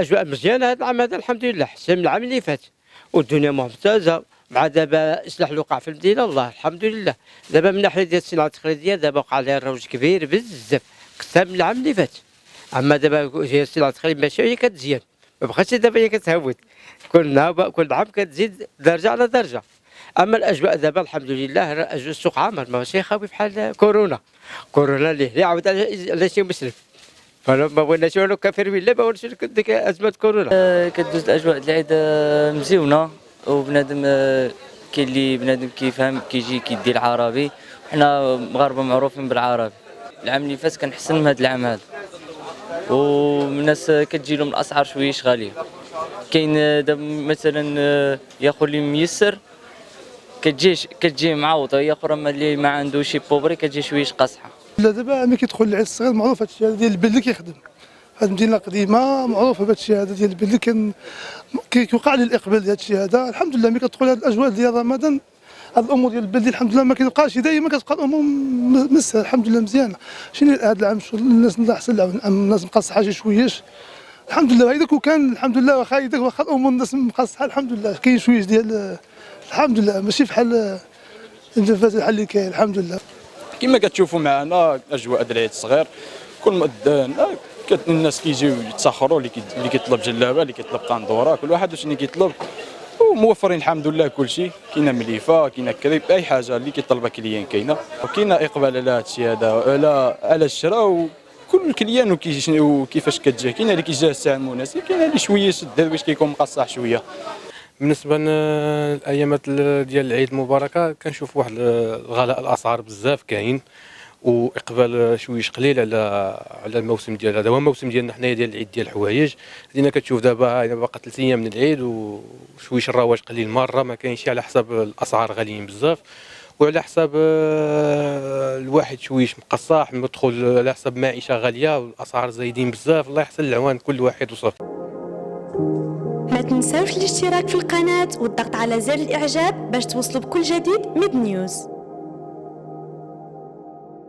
الاجواء مزيانه هذا العام هذا الحمد لله احسن من العام اللي فات، والدنيا ممتازه مع دابا اصلاح اللي وقع في المدينه الله الحمد لله. دابا من ناحيه ديال الصناعه التقليديه دابا وقع عليها الروج كبير بزاف اكثر من العام اللي فات. اما دابا هي الصناعه التقليديه ماشي هي كتزيان، ما بقاتش دابا هي كتهود، كل عام كتزيد درجه على درجه. اما الاجواء دابا الحمد لله اجواء السوق عامر ماشي خاوي بحال كورونا. كورونا اللي عاود على شي مسلم، فما بغيناش والو كافر بالله ما ولش ديك ازمه كورونا. كدوز الاجواء ديال العيد مزيونه، وبنادم كاين اللي بنادم كيفهم كيجي كيدي العربي، حنا مغاربه معروفين بالعربي. العام اللي فات كان احسن من هذا العام هذا، والناس كتجي لهم الاسعار شويش غاليه. كاين دابا مثلا ياخذ اللي ميسر كتجي معوضه، ياخذ اما اللي ما عنده شي بوبري كتجي شويش قاصحه. لا دابا ملي كيدخل العيد الصغير معروف هذا الشيء ديال البلد كيخدم. هذه المدينه قديمه معروفه بهذا الشيء هذا ديال البلد، كيوقع لي الاقبال ديال هذا الشيء هذا الحمد لله. ملي كتدخل هذه الاجواء ديال رمضان هذه الامور ديال البلد الحمد لله ما كتبقاش دايما، كتبقى الامور مسهله الحمد لله مزيانه. شنو هذا العام الناس احسن الناس مقصحه شي شويش الحمد لله. هيداك وكان الحمد لله واخا الامور الناس مقصحه الحمد لله كاين شويش ديال الحمد لله ماشي بحال الجفاف الحل اللي كاين الحمد لله. كما كتشوفوا معنا اجواء ديال العيد الصغير كل مؤذن الناس كيجيو يتسخروا، اللي كيطلب جلابه، اللي كيطلب قندوره، كل واحد واش كيطلب، وموفرين الحمد لله كلشي. كاينه مليفه، كاينه كريب، اي حاجه اللي كيطلبها كليان كاينه، وكاينه اقبال على هذا الشيء هذا على الشراء. كل كليان وكيفاش كتجيه، كاين اللي كيجيه الساعه المناسب، كاين اللي شويه الدرويش كيكون مقصح شويه. بالنسبه للايامات ديال العيد المباركه كنشوف واحد غلاء الاسعار بزاف كاين، واقبال شويش قليل على الموسم ديال هذا. هو الموسم ديالنا حنايا ديال العيد ديال الحوايج. دينا كتشوف دابا باقي 3 ايام من العيد وشويش الرواج قليل مره، ما كاينش على حساب الاسعار غاليين بزاف، وعلى حساب الواحد شويش مقصاح مدخل على حساب معيشه غاليه والاسعار زايدين بزاف. الله يحسن العوان كل واحد وصافي. ما تنساوش الاشتراك في القناة والضغط على زر الإعجاب باش توصلوا بكل جديد ميد نيوز.